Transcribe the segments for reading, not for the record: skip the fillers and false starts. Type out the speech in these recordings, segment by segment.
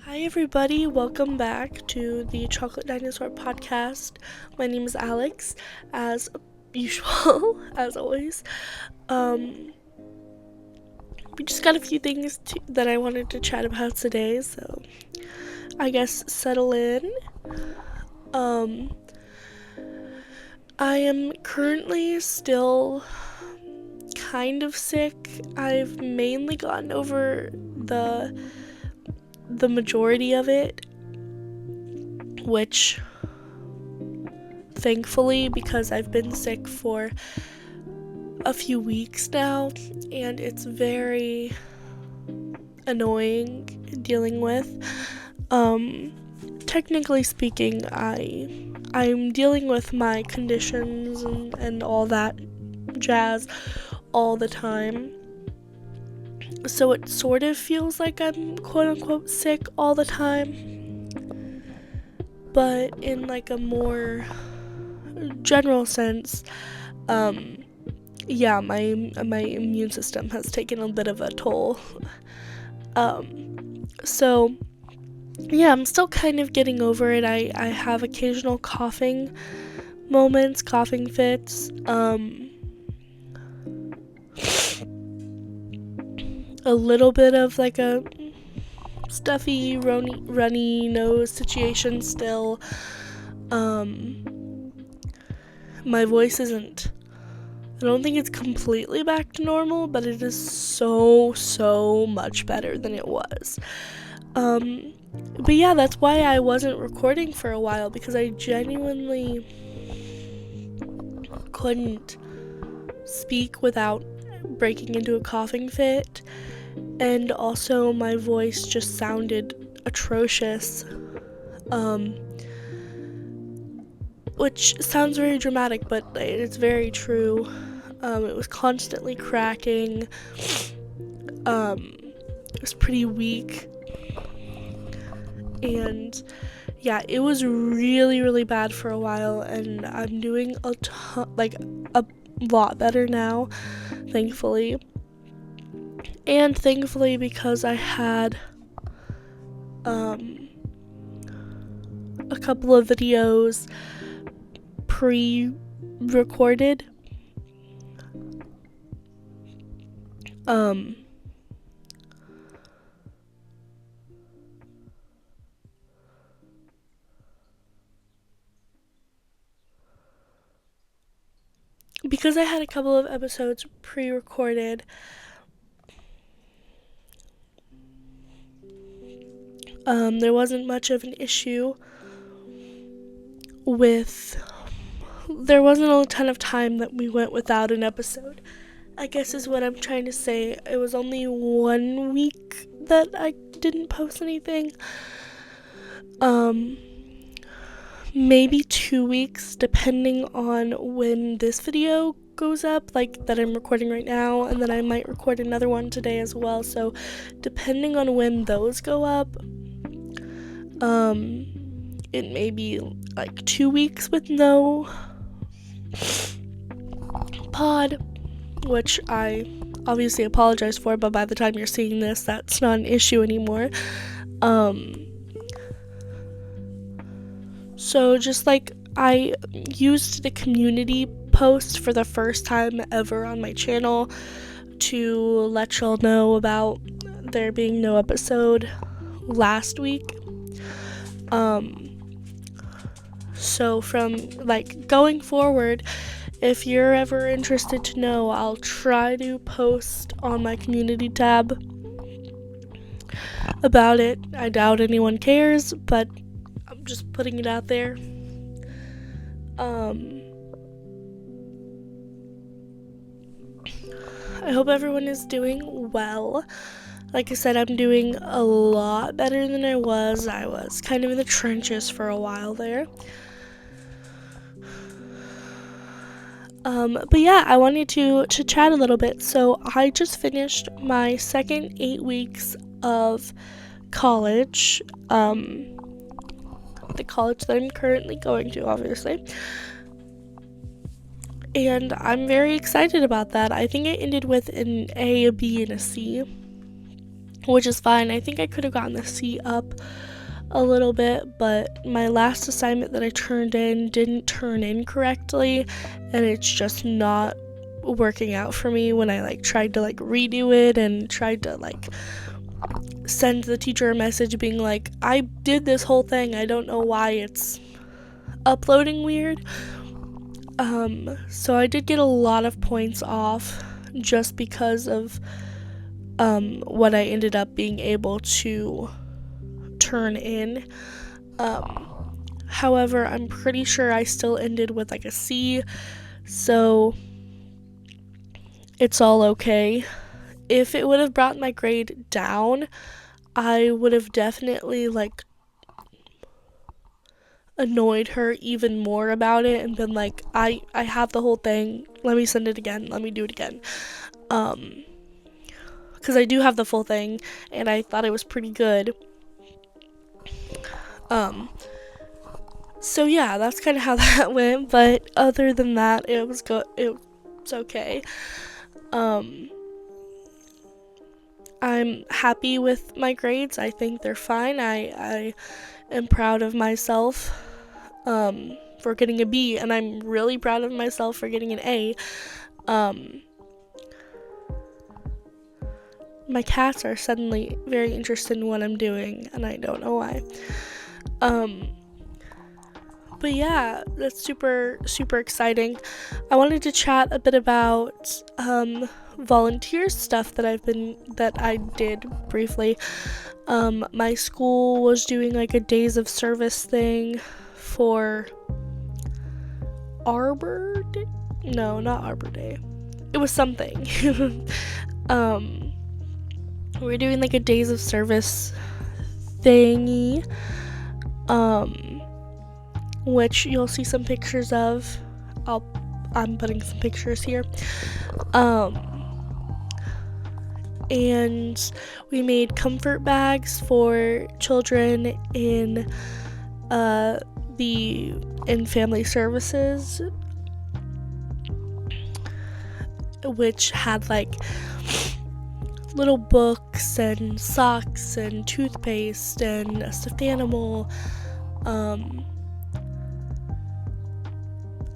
Hi, everybody. Welcome back to the Chocolate Dinosaur podcast. My name is Alex, as usual, as always. Um, we just got a few things that I wanted to chat about today, so I guess settle in. Um, I am currently still kind of sick. I've mainly gotten over the majority of it, which thankfully, because I've been sick for a few weeks now and it's very annoying dealing with. Technically speaking, I'm dealing with my conditions and all that jazz all the time. So it sort of feels like I'm quote unquote sick all the time. But in like a more general sense, yeah, my immune system has taken a bit of a toll. So yeah, I'm still kind of getting over it. I have occasional coughing moments, coughing fits. A little bit of like a stuffy, runny nose situation still. My voice isn't, I don't think it's completely back to normal, but it is so much better than it was. But yeah, that's why I wasn't recording for a while, because I genuinely couldn't speak without breaking into a coughing fit, and also my voice just sounded atrocious, which sounds very dramatic, but it's very true. It was constantly cracking. It was pretty weak, and yeah, it was really bad for a while, and I'm doing a lot better now, thankfully. And thankfully, because I had a couple of videos pre-recorded, because I had a couple of episodes pre-recorded, there wasn't much of an issue there wasn't a ton of time that we went without an episode, I guess is what I'm trying to say. It was only 1 week that I didn't post anything. Maybe 2 weeks, depending on when this video goes up, like that I'm recording right now, and then I might record another one today as well. So depending on when those go up, it may be like 2 weeks with no pod, which I obviously apologize for, but by the time you're seeing this, that's not an issue anymore. So just like I used the community post for the first time ever on my channel to let y'all know about there being no episode last week. So from like going forward, if you're ever interested to know, I'll try to post on my community tab about it. I doubt anyone cares, but I'm just putting it out there. I hope everyone is doing well. Like I said, I'm doing a lot better than I was. I was kind of in the trenches for a while there. But yeah, I wanted to chat a little bit. So I just finished my second 8 weeks of college. The college that I'm currently going to, obviously. And I'm very excited about that. I think I ended with an A, a B, and a C, which is fine. I think I could have gotten the C up a little bit, but my last assignment that I turned in didn't turn in correctly, and it's just not working out for me when I tried to redo it and tried to send the teacher a message being like, I did this whole thing, I don't know why it's uploading weird. So I did get a lot of points off just because of what I ended up being able to turn in. However, I'm pretty sure I still ended with a C, so it's all okay. If it would have brought my grade down, I would have definitely annoyed her even more about it and been like, I have the whole thing, let me send it again, let me do it again. Because I do have the full thing, and I thought it was pretty good. So yeah, that's kind of how that went, but other than that, it was okay. I'm happy with my grades. I think they're fine. I am proud of myself for getting a B, and I'm really proud of myself for getting an A. My cats are suddenly very interested in what I'm doing, and I don't know why. But yeah, that's super, super exciting. I wanted to chat a bit about volunteer stuff that I did briefly. My school was doing a days of service thing for Arbor Day? No, not Arbor Day. It was something. We were doing a days of service thingy, which you'll see some pictures of. I'm putting some pictures here. And we made comfort bags for children in family services, which had little books and socks and toothpaste and a stuffed animal,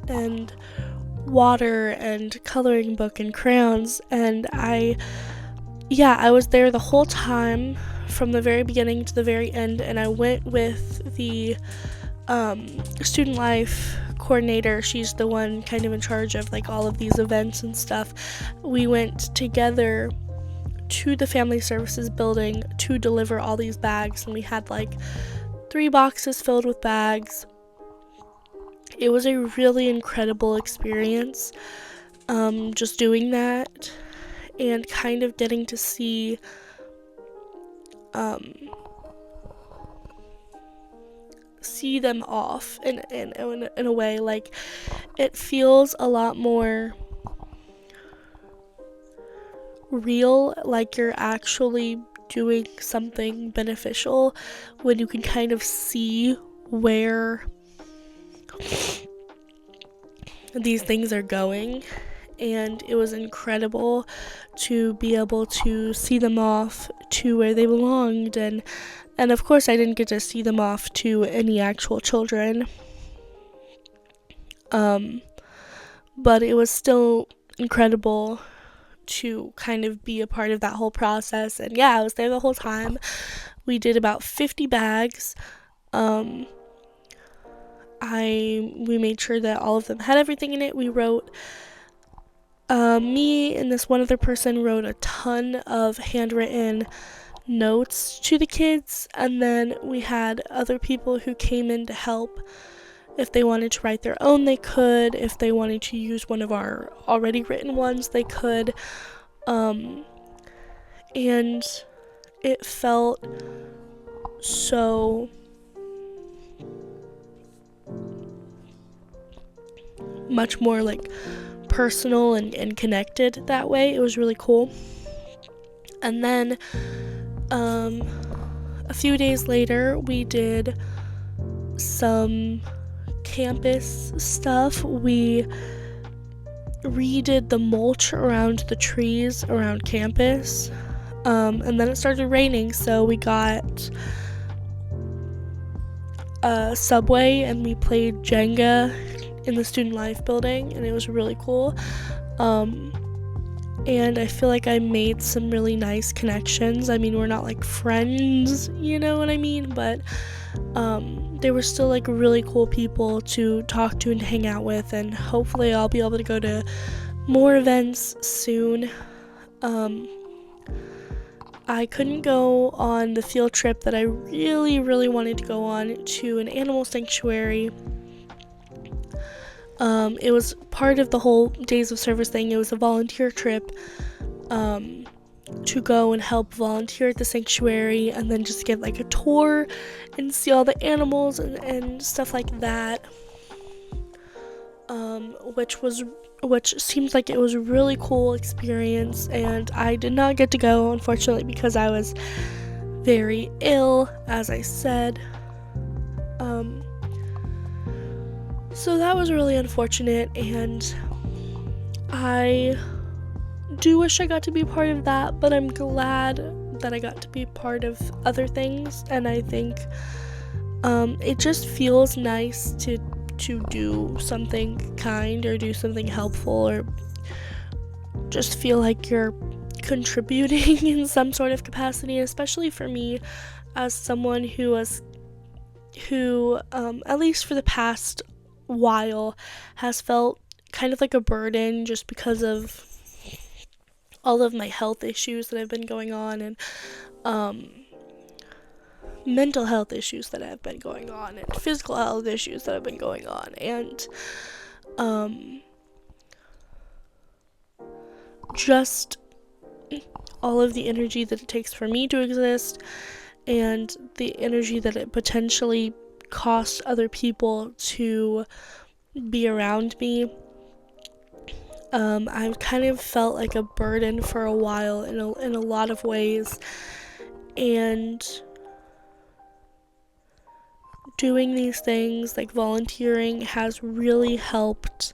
and water and coloring book and crayons. And I was there the whole time from the very beginning to the very end, and I went with the student life coordinator. She's the one kind of in charge of all of these events and stuff. We went together to the family services building to deliver all these bags, and we had 3 boxes filled with bags. It was a really incredible experience, just doing that and kind of getting to see them off in a way. It feels a lot more real, you're actually doing something beneficial when you can kind of see where these things are going. And it was incredible to be able to see them off to where they belonged, and of course I didn't get to see them off to any actual children, but it was still incredible to kind of be a part of that whole process. And yeah, I was there the whole time. We did about 50 bags. We made sure that all of them had everything in it. We wrote me and this one other person wrote a ton of handwritten notes to the kids, and then we had other people who came in to help. If they wanted to write their own, they could. If they wanted to use one of our already written ones, they could. And it felt so much more personal and connected that way. It was really cool. And then a few days later, we did some campus stuff. We redid the mulch around the trees around campus. And then it started raining, so we got a Subway and we played Jenga in the Student Life building, and it was really cool. And I feel like I made some really nice connections. I mean, we're not like friends, you know what I mean? But they were still like really cool people to talk to and hang out with, and hopefully I'll be able to go to more events soon. I couldn't go on the field trip that I really, really wanted to go on to an animal sanctuary. It was part of the whole Days of Service thing. It was a volunteer trip to go and help volunteer at the sanctuary, and then just get like a tour and see all the animals and stuff like that, which seems like it was a really cool experience. And I did not get to go, unfortunately, because I was very ill, as I said. So that was really unfortunate, and I do wish I got to be part of that, but I'm glad that I got to be part of other things. And I think it just feels nice to do something kind or do something helpful, or just feel like you're contributing in some sort of capacity, especially for me as someone who at least for the past while has felt kind of like a burden, just because of all of my health issues that have been going on, and mental health issues that have been going on, and physical health issues that have been going on, and just all of the energy that it takes for me to exist, and the energy that it potentially costs other people to be around me. I've kind of felt like a burden for a while in a lot of ways, and doing these things like volunteering has really helped.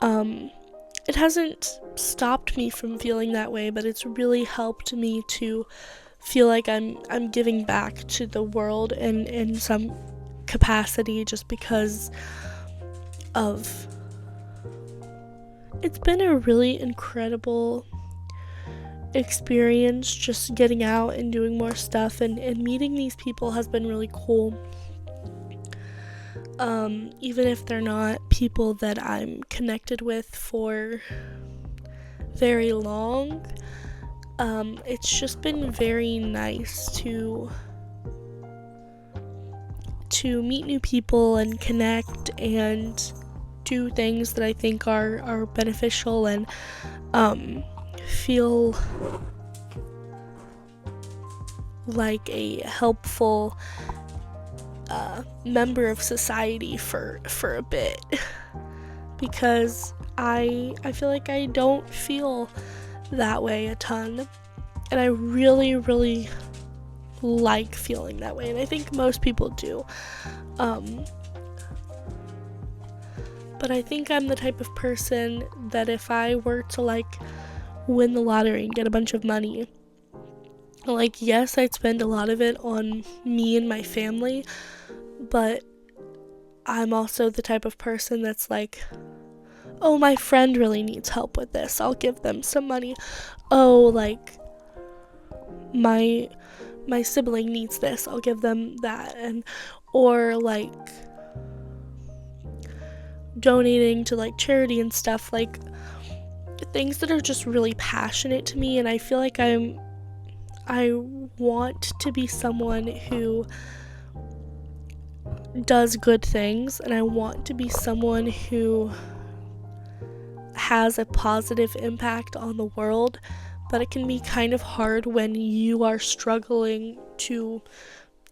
It hasn't stopped me from feeling that way, but it's really helped me to feel like I'm giving back to the world in some capacity, just because of it's been a really incredible experience, just getting out and doing more stuff, and meeting these people has been really cool. Even if they're not people that I'm connected with for very long, it's just been very nice to meet new people and connect and do things that I think are beneficial, and feel like a helpful member of society for a bit, because I feel like I don't feel that way a ton, and I really, really like feeling that way, and I think most people do. But I think I'm the type of person that if I were to like win the lottery and get a bunch of money, like, yes, I'd spend a lot of it on me and my family, but I'm also the type of person that's like, oh, my friend really needs help with this, I'll give them some money. Oh, like, my sibling needs this, I'll give them that. And or like donating to like charity and stuff, like things that are just really passionate to me. And I feel like I want to be someone who does good things, and I want to be someone who has a positive impact on the world. But it can be kind of hard when you are struggling to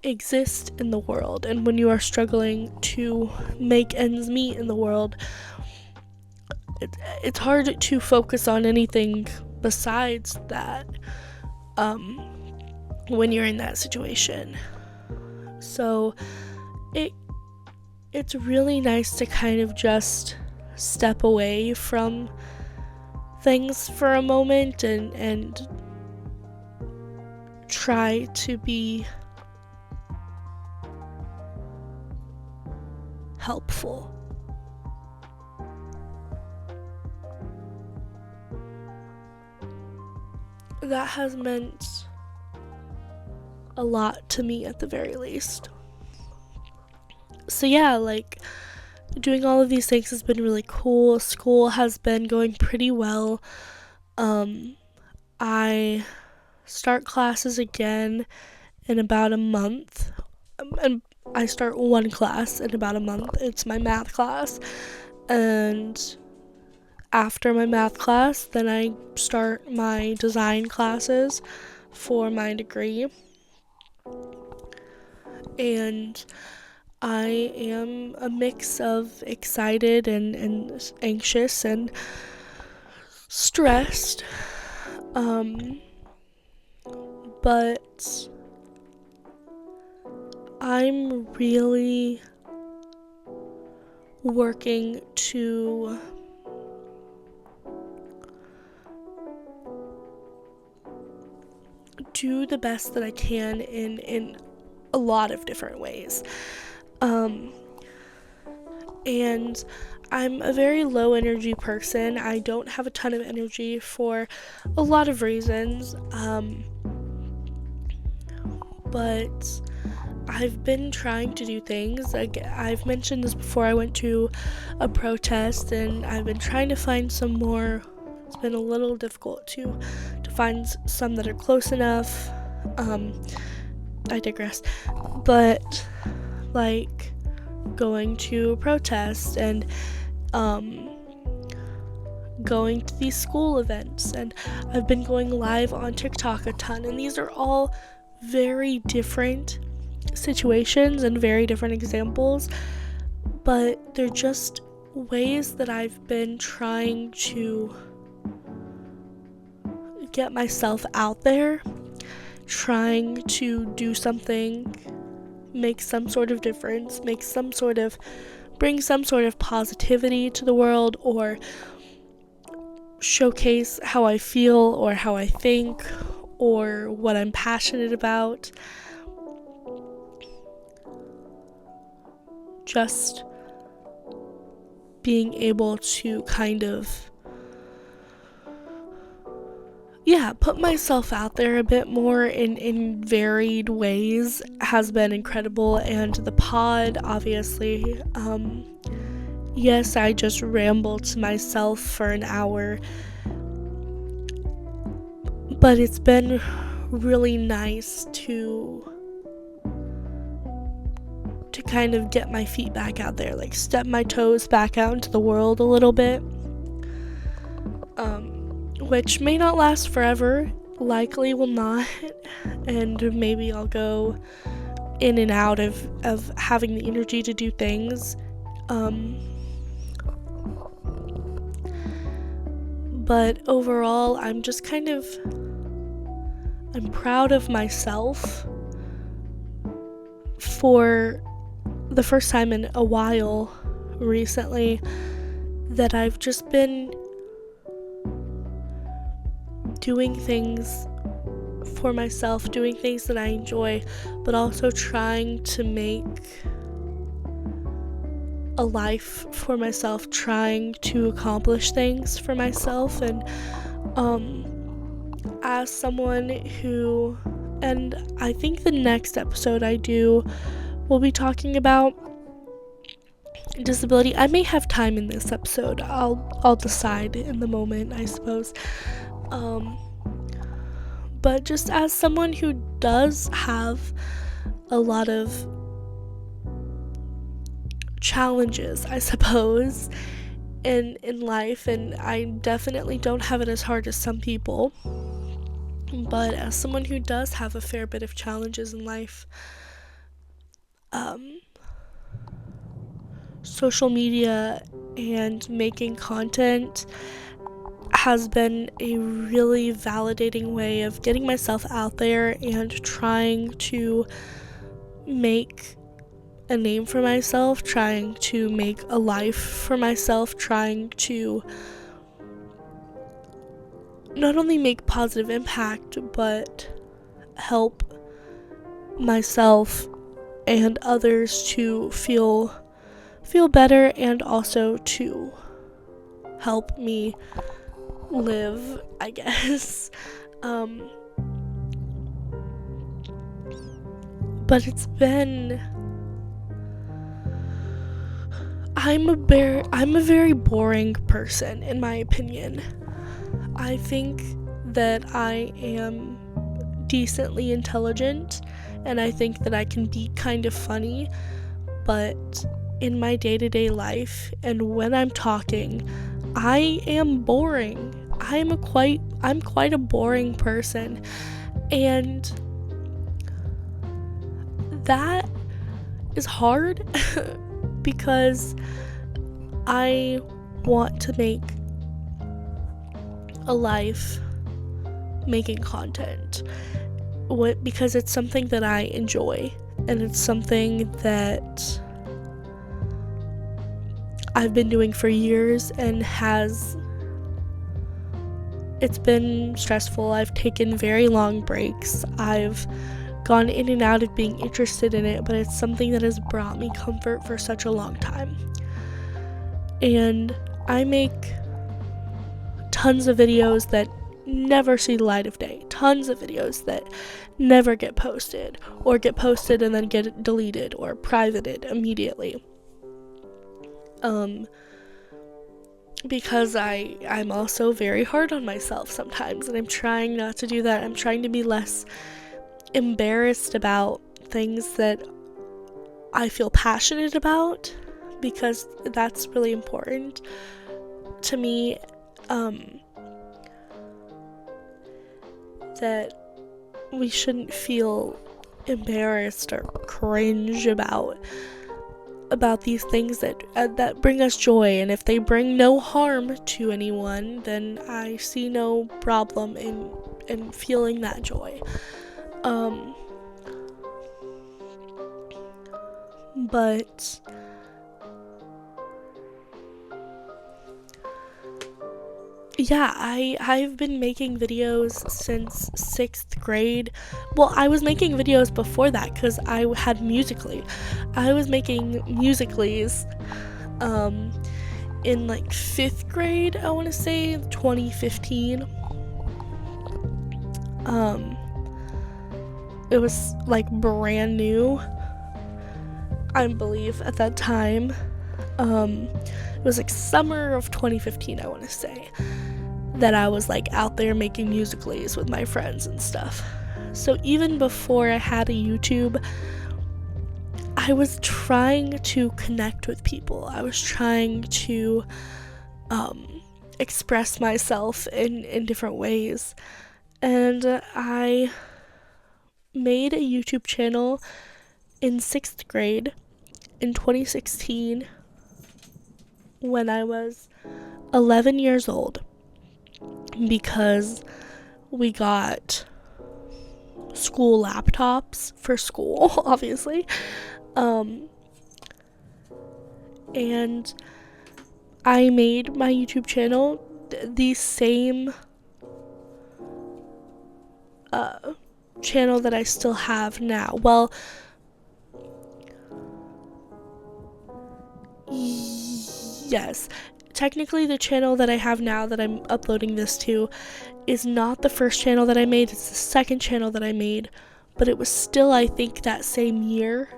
exist in the world, and when you are struggling to make ends meet in the world. It's hard to focus on anything besides that when you're in that situation. So it's really nice to kind of just step away from things for a moment and try to be helpful. That has meant a lot to me at the very least. So yeah, like, doing all of these things has been really cool. School has been going pretty well. I start classes again in about a month. And I start one class in about a month. It's my math class. And after my math class, then I start my design classes for my degree. And I am a mix of excited and anxious and stressed. But I'm really working to do the best that I can in a lot of different ways. And I'm a very low energy person. I don't have a ton of energy for a lot of reasons. But I've been trying to do things. Like, I've mentioned this before. I went to a protest and I've been trying to find some more. It's been a little difficult to find some that are close enough. I digress. But like going to a protest and going to these school events, and I've been going live on TikTok a ton, and these are all very different situations and very different examples, but they're just ways that I've been trying to get myself out there, trying to do something, make some sort of difference, bring some sort of positivity to the world, or showcase how I feel or how I think or what I'm passionate about. Just being able to kind of put myself out there a bit more in varied ways has been incredible. And the pod, obviously, yes, I just rambled to myself for an hour, but it's been really nice to kind of get my feet back out there, like step my toes back out into the world a little bit, which may not last forever, likely will not, and maybe I'll go in and out of having the energy to do things, but overall I'm proud of myself for the first time in a while recently that I've just been doing things for myself, doing things that I enjoy, but also trying to make a life for myself, trying to accomplish things for myself. And as someone who, and I think the next episode I do will be talking about disability. I may have time in this episode. I'll decide in the moment, I suppose. But just as someone who does have a lot of challenges, I suppose, in life, and I definitely don't have it as hard as some people, but as someone who does have a fair bit of challenges in life, social media and making content has been a really validating way of getting myself out there and trying to make a name for myself, trying to make a life for myself, trying to not only make positive impact, but help myself and others to feel better, and also to help me live, I guess. But it's been, I'm a very boring person, in my opinion. I think that I am decently intelligent, and I think that I can be kind of funny, but in my day-to-day life and when I'm talking, I am boring. I'm quite a boring person, and that is hard because I want to make a life making content, because it's something that I enjoy, and it's something that I've been doing for years, and it's been stressful. I've taken very long breaks. I've gone in and out of being interested in it, but it's something that has brought me comfort for such a long time. And I make tons of videos that never see the light of day. Tons of videos that never get posted, or get posted and then get deleted or privated immediately. Because I'm also very hard on myself sometimes, and I'm trying not to do that. I'm trying to be less embarrassed about things that I feel passionate about, because that's really important to me. That we shouldn't feel embarrassed or cringe about these things that bring us joy, and if they bring no harm to anyone, then I see no problem in feeling that joy. But yeah, I've been making videos since 6th grade. Well, I was making videos before that because I had Musical.ly. I was making Musical.lys in like 5th grade, I want to say, 2015. It was like brand new, I believe, at that time. It was like summer of 2015, I want to say, that I was like out there making Musical.lys with my friends and stuff. So even before I had a YouTube, I was trying to connect with people. I was trying to express myself in different ways. And I made a YouTube channel in 6th grade in 2016 when I was 11 years old, because we got school laptops for school, obviously. And I made my YouTube channel the same channel that I still have now. Well, yes, technically the channel that I have now that I'm uploading this to is not the first channel that I made, it's the second channel that I made, but it was still, I think, that same year,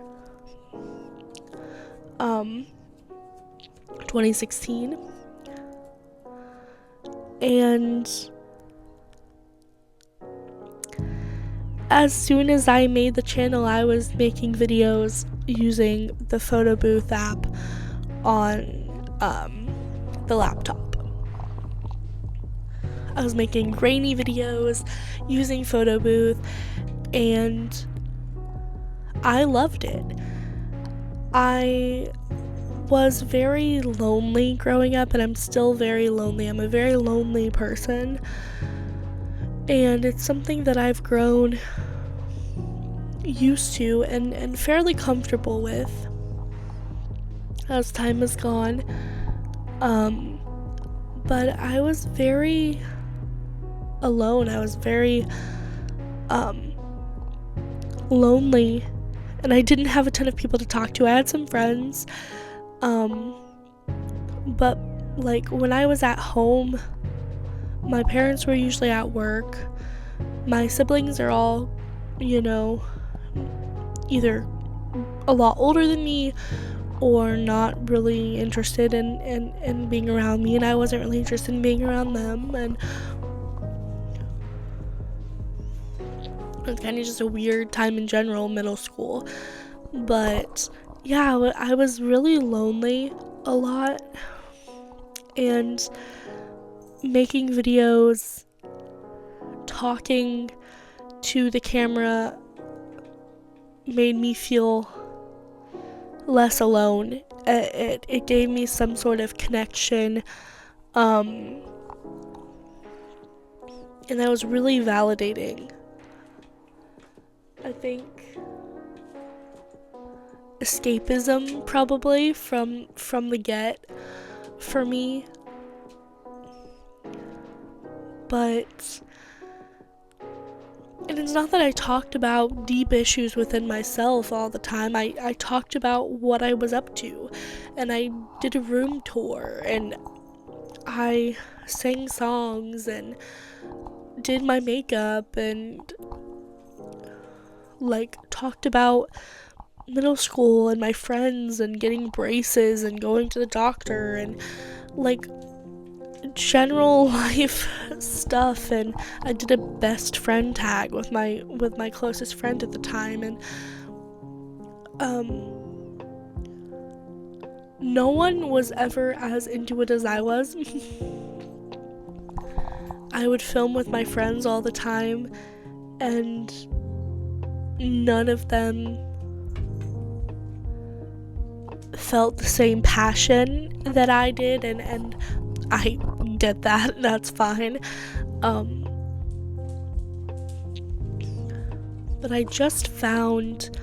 2016. And as soon as I made the channel, I was making videos using the photo booth app on the laptop. I was making rainy videos using photo booth, and I loved it. I was very lonely growing up, and I'm still very lonely. I'm a very lonely person, and it's something that I've grown used to and fairly comfortable with as time has gone. But I was very alone. I was very lonely, and I didn't have a ton of people to talk to. I had some friends, but like when I was at home, my parents were usually at work. My siblings are all, either a lot older than me or not really interested in being around me, and I wasn't really interested in being around them, and it's kind of just a weird time in general, middle school. But yeah, I was really lonely a lot, and making videos, talking to the camera made me feel less alone. It gave me some sort of connection, and that was really validating. I think escapism probably from the get for me, but and it's not that I talked about deep issues within myself all the time. I talked about what I was up to, and I did a room tour, and I sang songs and did my makeup, and like talked about middle school and my friends and getting braces and going to the doctor and like general life stuff. And I did a best friend tag with my closest friend at the time, and no one was ever as into it as I was. I would film with my friends all the time, and none of them felt the same passion that I did, and I did that. That's fine. But I just found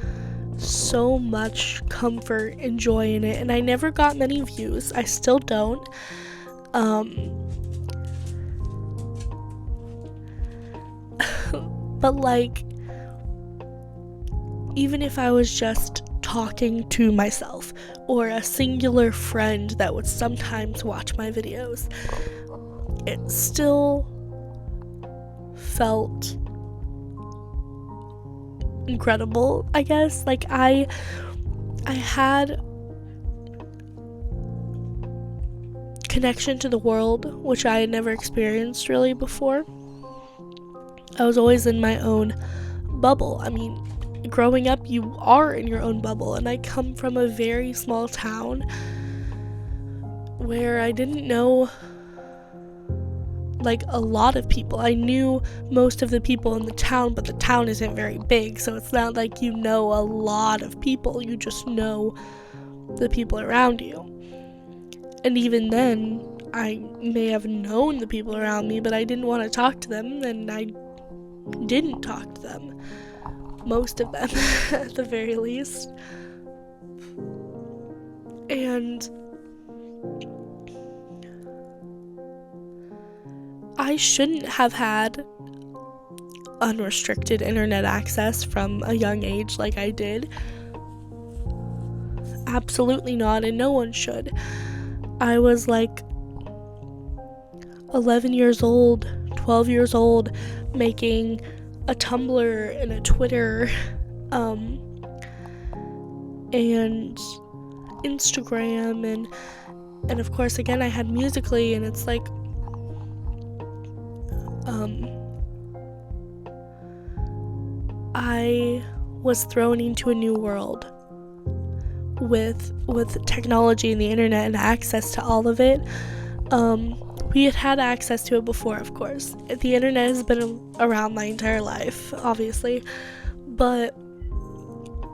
so much comfort and joy in it, and I never got many views. I still don't. But like, even if I was just talking to myself or a singular friend that would sometimes watch my videos, it still felt incredible, I guess. Like I had connection to the world, which I had never experienced really before. I was always in my own bubble. I mean, growing up, you are in your own bubble, and I come from a very small town where I didn't know like a lot of people. I knew most of the people in the town, but the town isn't very big, so it's not like you know a lot of people. You just know the people around you. And even then, I may have known the people around me, but I didn't want to talk to them, and I didn't talk to them. Most of them, at the very least. And I shouldn't have had unrestricted internet access from a young age like I did. Absolutely not, and no one should. I was like 11 years old, 12 years old, making a Tumblr and a Twitter, and Instagram, and of course, again, I had Musical.ly, and it's like, I was thrown into a new world with technology and the internet and access to all of it. We had access to it before, of course. The internet has been around my entire life, obviously, but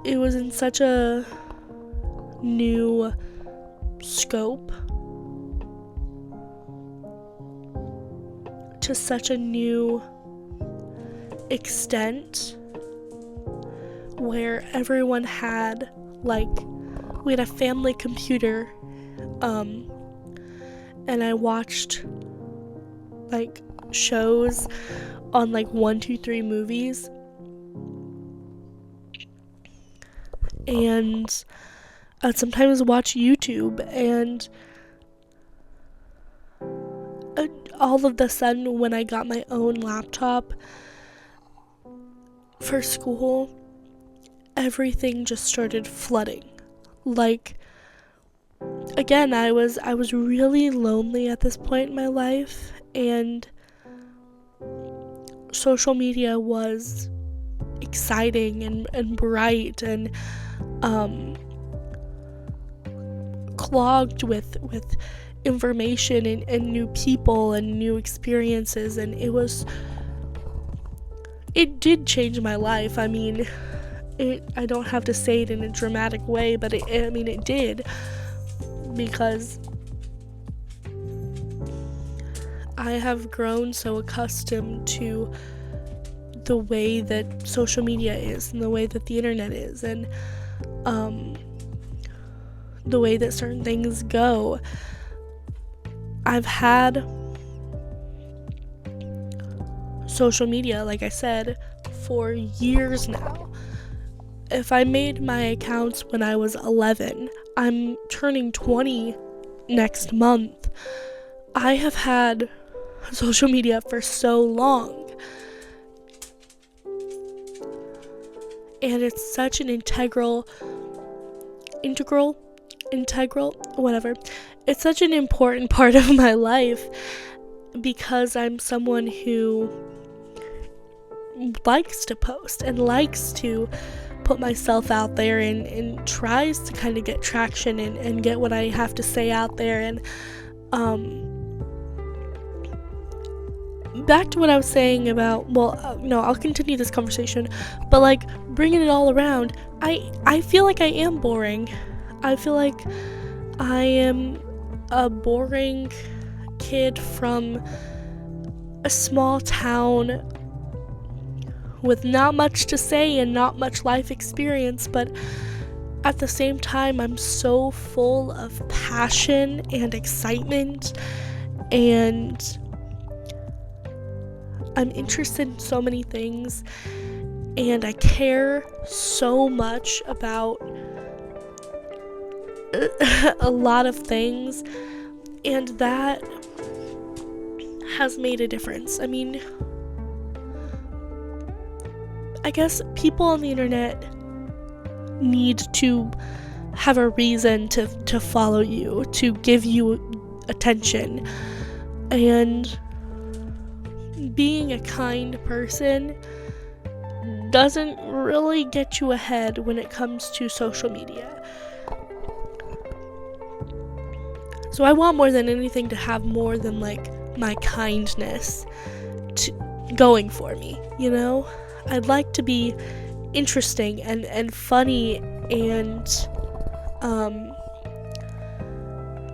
it was in such a new scope, to such a new extent, where everyone had, like, we had a family computer, and I watched like shows on like 1, 2, 3 movies, and I'd sometimes watch YouTube, and all of a sudden, when I got my own laptop for school, everything just started flooding. Like, again, I was really lonely at this point in my life, and social media was exciting and bright and clogged with information and new people and new experiences, and it did change my life. I mean, I don't have to say it in a dramatic way, but it did, because I have grown so accustomed to the way that social media is and the way that the internet is, and the way that certain things go. I've had social media, like I said, for years now. If I made my accounts when I was 11, I'm turning 20 next month. I have had social media for so long, and it's such an integral, whatever. It's such an important part of my life, because I'm someone who likes to post and likes to put myself out there and tries to kind of get traction and get what I have to say out there. And back to what I was saying about, no, I'll continue this conversation, but like, bringing it all around, I feel like I am boring. I feel like I am a boring kid from a small town with not much to say and not much life experience, but at the same time, I'm so full of passion and excitement, and I'm interested in so many things, and I care so much about a lot of things, and that has made a difference. I mean, I guess people on the internet need to have a reason to follow you, to give you attention, and being a kind person doesn't really get you ahead when it comes to social media. So I want more than anything to have more than like my kindness going for me, you know? I'd like to be interesting and funny, and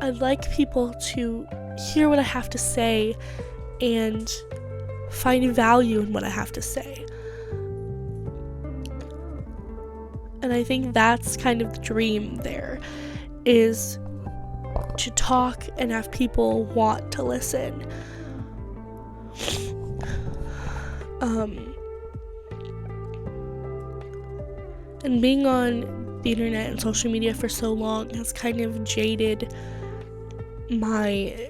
I'd like people to hear what I have to say and find value in what I have to say. And I think that's kind of the dream there, is to talk and have people want to listen. And being on the internet and social media for so long has kind of jaded my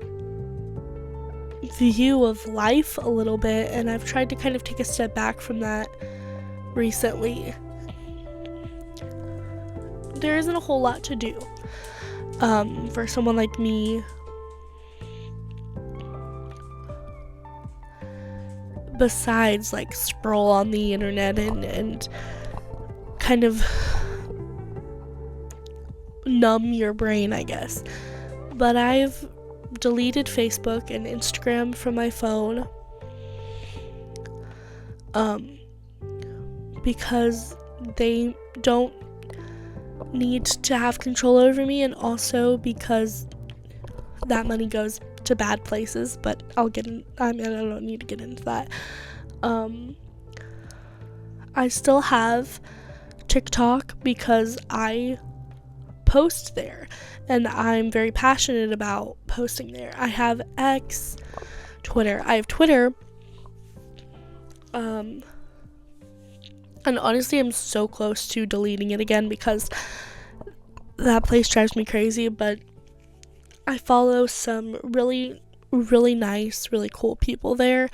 view of life a little bit, and I've tried to kind of take a step back from that recently. There isn't a whole lot to do for someone like me, besides like scroll on the internet and kind of numb your brain, I guess. But I've deleted Facebook and Instagram from my phone because they don't need to have control over me, and also because that money goes to bad places, but I don't need to get into that. I still have TikTok because I post there, and I'm very passionate about posting there. I have Twitter. I have Twitter And honestly, I'm so close to deleting it again because that place drives me crazy, but I follow some really, really nice, really cool people there,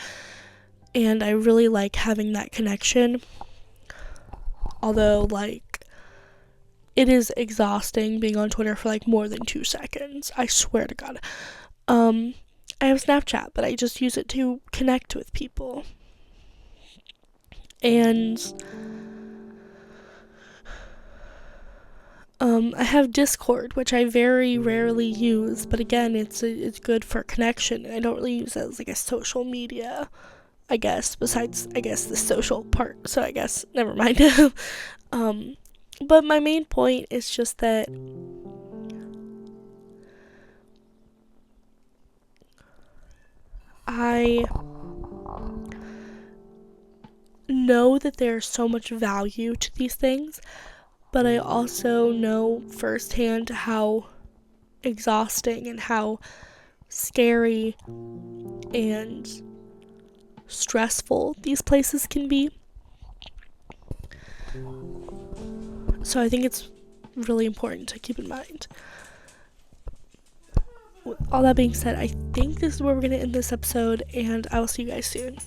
and I really like having that connection. Although, like, it is exhausting being on Twitter for like more than 2 seconds. I swear to God. I have Snapchat, but I just use it to connect with people. And I have Discord, which I very rarely use, but again, it's good for connection. I don't really use it as like a social media, I guess, besides, I guess, the social part. So I guess, never mind. But my main point is just that I know that there's so much value to these things, but I also know firsthand how exhausting and how scary and stressful these places can be. So I think it's really important to keep in mind. With all that being said, I think this is where we're going to end this episode, and I will see you guys soon.